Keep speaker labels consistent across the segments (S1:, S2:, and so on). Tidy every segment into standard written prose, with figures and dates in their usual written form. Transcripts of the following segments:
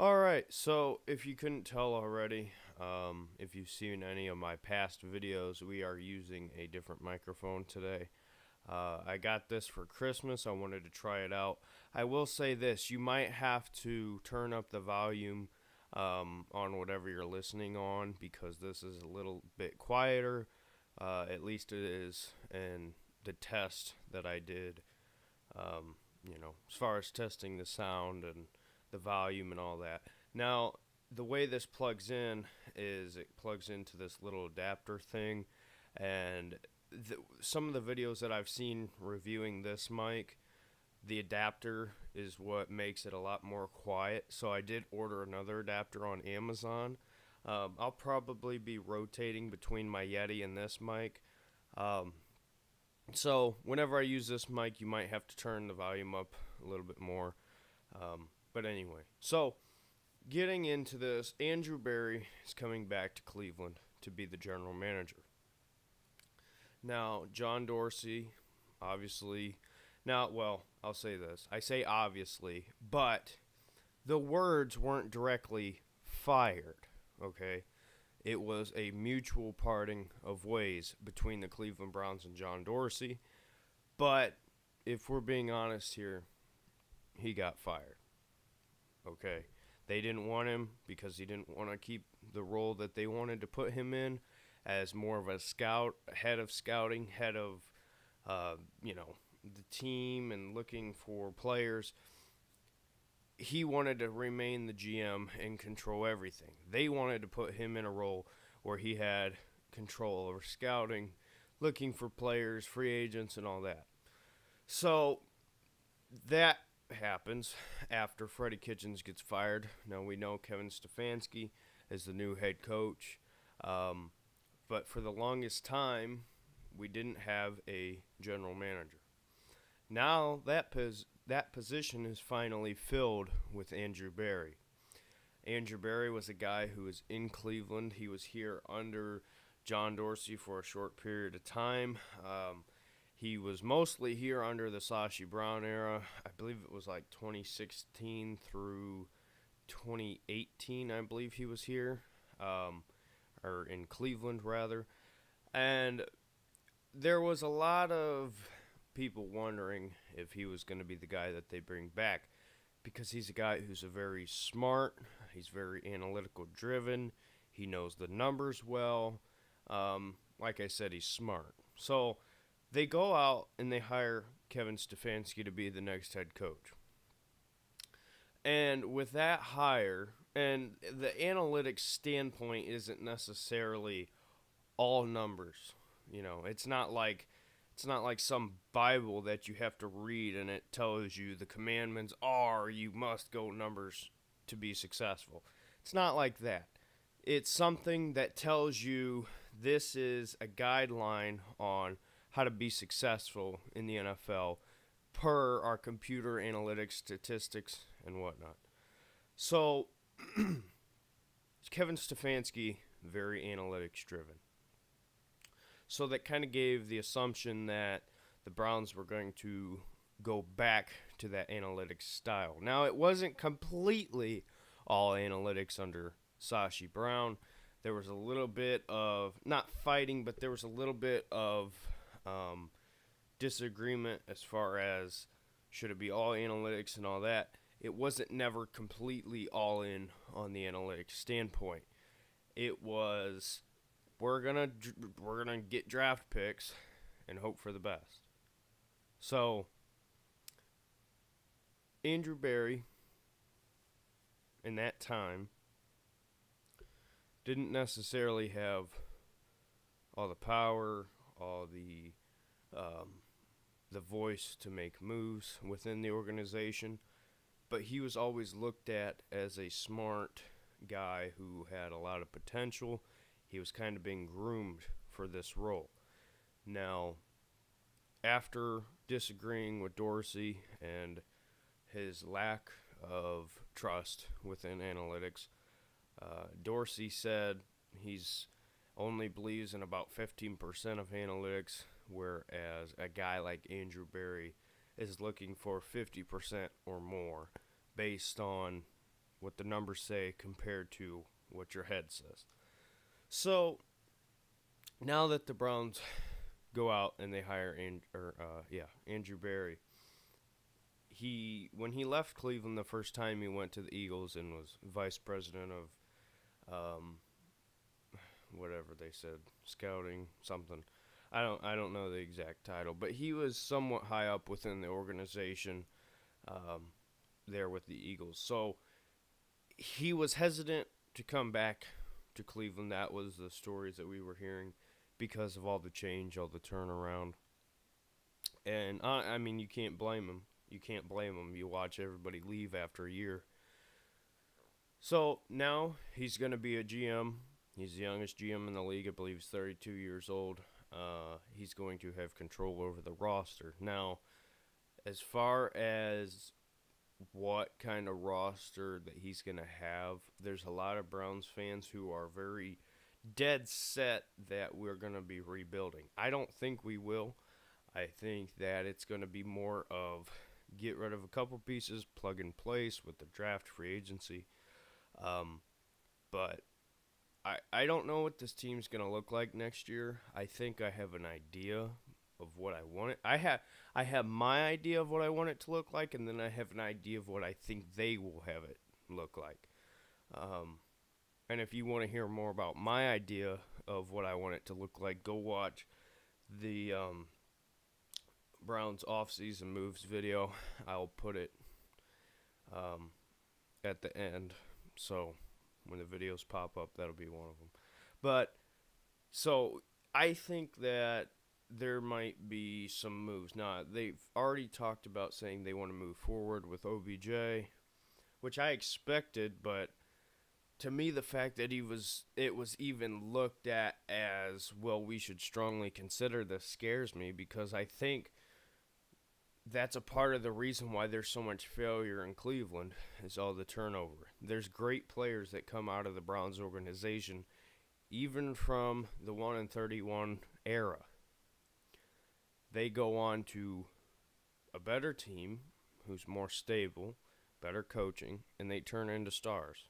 S1: Alright, so if you couldn't tell already, if you've seen any of my past videos, we are using a different microphone today. I got this for Christmas. I wanted to try it out. I will say this, you might have to turn up the volume on whatever you're listening on because this is a little bit quieter. At least it is in the test that I did, as far as testing the sound and the volume and all that. Now, the way this plugs in is it plugs into this little adapter thing, and some of the videos that I've seen reviewing this mic, the adapter is what makes it a lot more quiet. So I did order another adapter on Amazon. I'll probably be rotating between my Yeti and this mic. Um, so whenever I use this mic, you might have to turn the volume up a little bit more. But anyway, so getting into this, Andrew Berry is coming back to Cleveland to be the general manager. Now, John Dorsey, obviously, I'll say this. I say obviously, but the words weren't directly fired, okay? It was a mutual parting of ways between the Cleveland Browns and John Dorsey. But if we're being honest here, he got fired. Okay. They didn't want him because he didn't want to keep the role that they wanted to put him in as more of a scout, head of scouting, head of, the team and looking for players. He wanted to remain the GM and control everything. They wanted to put him in a role where he had control over scouting, looking for players, free agents, and all that. So that happens after Freddie Kitchens gets fired. Now we know Kevin Stefanski is the new head coach, but for the longest time, we didn't have a general manager. Now that position is finally filled with Andrew Berry. Andrew Berry was a guy who was in Cleveland. He was here under John Dorsey for a short period of time. He was mostly here under the Sashi Brown era. I believe it was like 2016 through 2018, I believe he was here, or in Cleveland, rather. And there was a lot of people wondering if he was going to be the guy that they bring back because he's a guy who's a very smart, he's very analytical driven, he knows the numbers well. Like I said, he's smart. So they go out and they hire Kevin Stefanski to be the next head coach. And with that hire, and the analytics standpoint isn't necessarily all numbers. It's not like some Bible that you have to read and it tells you the commandments are you must go numbers to be successful. It's not like that. It's something that tells you this is a guideline on how to be successful in the NFL per our computer analytics, statistics, and whatnot. So, Kevin Stefanski, very analytics driven. So that kind of gave the assumption that the Browns were going to go back to that analytics style. Now, it wasn't completely all analytics under Sashi Brown. There was a little bit of, not fighting, but there was a little bit of disagreement as far as should it be all analytics and all that. It wasn't never completely all in on the analytics standpoint. It was we're gonna get draft picks and hope for the best. So Andrew Berry in that time didn't necessarily have all the power, all the voice to make moves within the organization, but he was always looked at as a smart guy who had a lot of potential. He was kind of being groomed for this role. Now, after disagreeing with Dorsey and his lack of trust within analytics, Dorsey said he's only believes in about 15% of analytics, whereas a guy like Andrew Berry is looking for 50% or more based on what the numbers say compared to what your head says. So now that the Browns go out and they hire Andrew Berry, when he left Cleveland the first time, he went to the Eagles and was vice president of whatever they said, scouting something. I don't know the exact title, but he was somewhat high up within the organization there with the Eagles. So he was hesitant to come back to Cleveland. That was the stories that we were hearing because of all the change, all the turnaround. And I mean, you can't blame him. You can't blame him. You watch everybody leave after a year. So now he's going to be a GM. He's the youngest GM in the league. I believe he's 32 years old. He's going to have control over the roster. Now, as far as what kind of roster that he's going to have, there's a lot of Browns fans who are very dead set that we're going to be rebuilding. I don't think we will. I think that it's going to be more of get rid of a couple pieces, plug in place with the draft, free agency. But I don't know what this team's going to look like next year. I think I have an idea of what I want it. I have my idea of what I want it to look like, and then I have an idea of what I think they will have it look like. And if you want to hear more about my idea of what I want it to look like, go watch the Browns off-season moves video. I'll put it at the end, so when the videos pop up, that'll be one of them. But so I think that there might be some moves. Now, they've already talked about saying they want to move forward with OBJ, which I expected, but to me, the fact that it was even looked at as, well, we should strongly consider this scares me, because I think that's a part of the reason why there's so much failure in Cleveland is all the turnover. There's great players that come out of the Browns organization, even from the 1-31 era. They go on to a better team who's more stable, better coaching, and they turn into stars.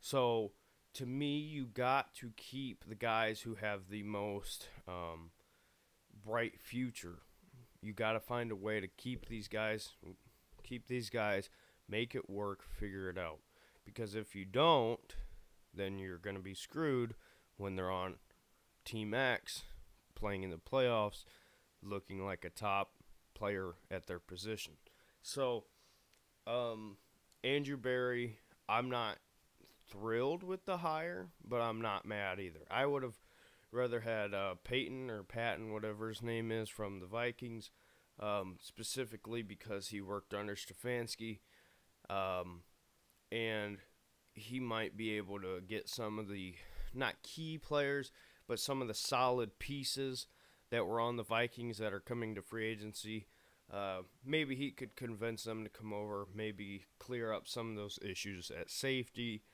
S1: So, to me, you got to keep the guys who have the most bright future. You got to find a way to keep these guys, make it work, figure it out. Because if you don't, then you're going to be screwed when they're on Team X, playing in the playoffs, looking like a top player at their position. So, Andrew Berry, I'm not thrilled with the hire, but I'm not mad either. I would have rather had Peyton or Patton, whatever his name is, from the Vikings, specifically because he worked under Stefanski, and he might be able to get some of the, not key players, but some of the solid pieces that were on the Vikings that are coming to free agency. Maybe he could convince them to come over, maybe clear up some of those issues at safety,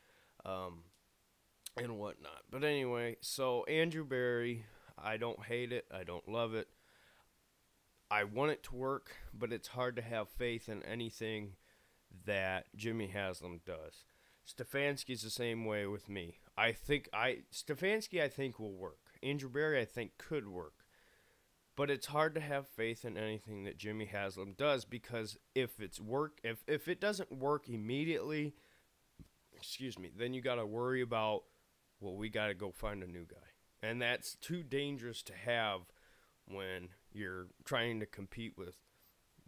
S1: and whatnot. But anyway, so Andrew Berry, I don't hate it. I don't love it. I want it to work, but it's hard to have faith in anything that Jimmy Haslam does. Stefanski's the same way with me. Stefanski, I think, will work. Andrew Berry, I think, could work. But it's hard to have faith in anything that Jimmy Haslam does, because if it doesn't work immediately, then you got to worry about, well, we got to go find a new guy. And that's too dangerous to have when you're trying to compete with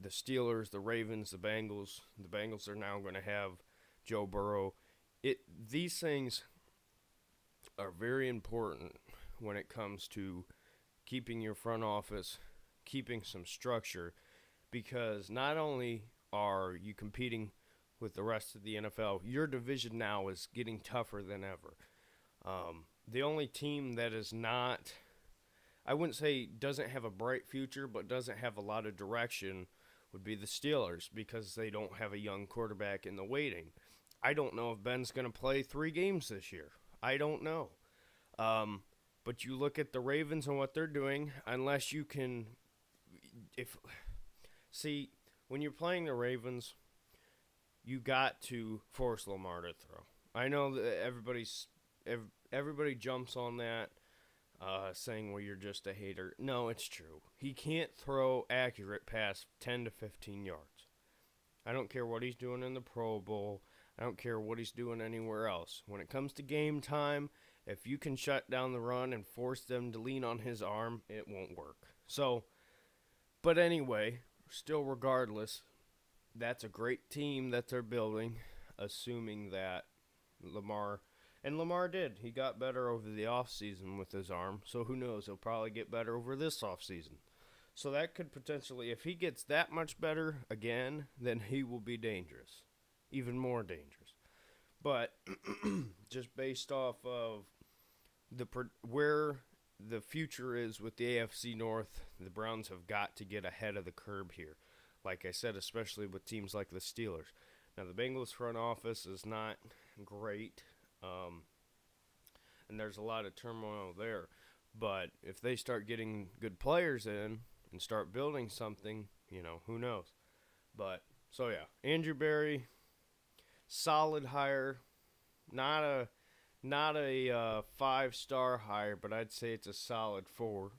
S1: the Steelers, the Ravens, the Bengals. The Bengals are now going to have Joe Burrow. These things are very important when it comes to keeping your front office, keeping some structure, because not only are you competing with the rest of the NFL, your division now is getting tougher than ever. The only team that is not, I wouldn't say doesn't have a bright future, but doesn't have a lot of direction, would be the Steelers, because they don't have a young quarterback in the waiting. I don't know if Ben's going to play 3 games this year. I don't know. But you look at the Ravens and what they're doing, unless you can, when you're playing the Ravens, you got to force Lamar to throw. I know that everybody jumps on that, saying, well, you're just a hater. No, it's true. He can't throw accurate past 10 to 15 yards. I don't care what he's doing in the Pro Bowl. I don't care what he's doing anywhere else. When it comes to game time, if you can shut down the run and force them to lean on his arm, it won't work. So, but anyway, still regardless, that's a great team that they're building, assuming that Lamar did. He got better over the offseason with his arm, so who knows? He'll probably get better over this offseason. So that could potentially, if he gets that much better again, then he will be dangerous. Even more dangerous. But just based off of where the future is with the AFC North, the Browns have got to get ahead of the curve here. Like I said, especially with teams like the Steelers. Now, the Bengals front office is not great, and there's a lot of turmoil there. But if they start getting good players in and start building something, who knows? But, so yeah, Andrew Berry, solid hire. Not a 5-star hire, but I'd say it's a solid 4,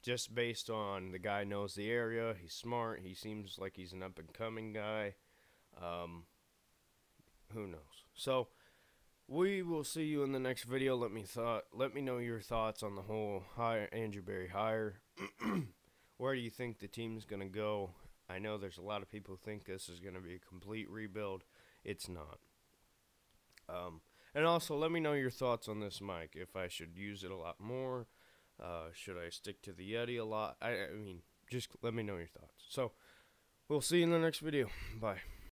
S1: just based on the guy knows the area. He's smart. He seems like he's an up-and-coming guy. Who knows? So, we will see you in the next video. Let me know your thoughts on the whole Andrew Berry hire. Where do you think the team's going to go? I know there's a lot of people who think this is going to be a complete rebuild. It's not. And also, let me know your thoughts on this mic. If I should use it a lot more. Should I stick to the Yeti a lot? I mean, just let me know your thoughts. So, we'll see you in the next video. Bye.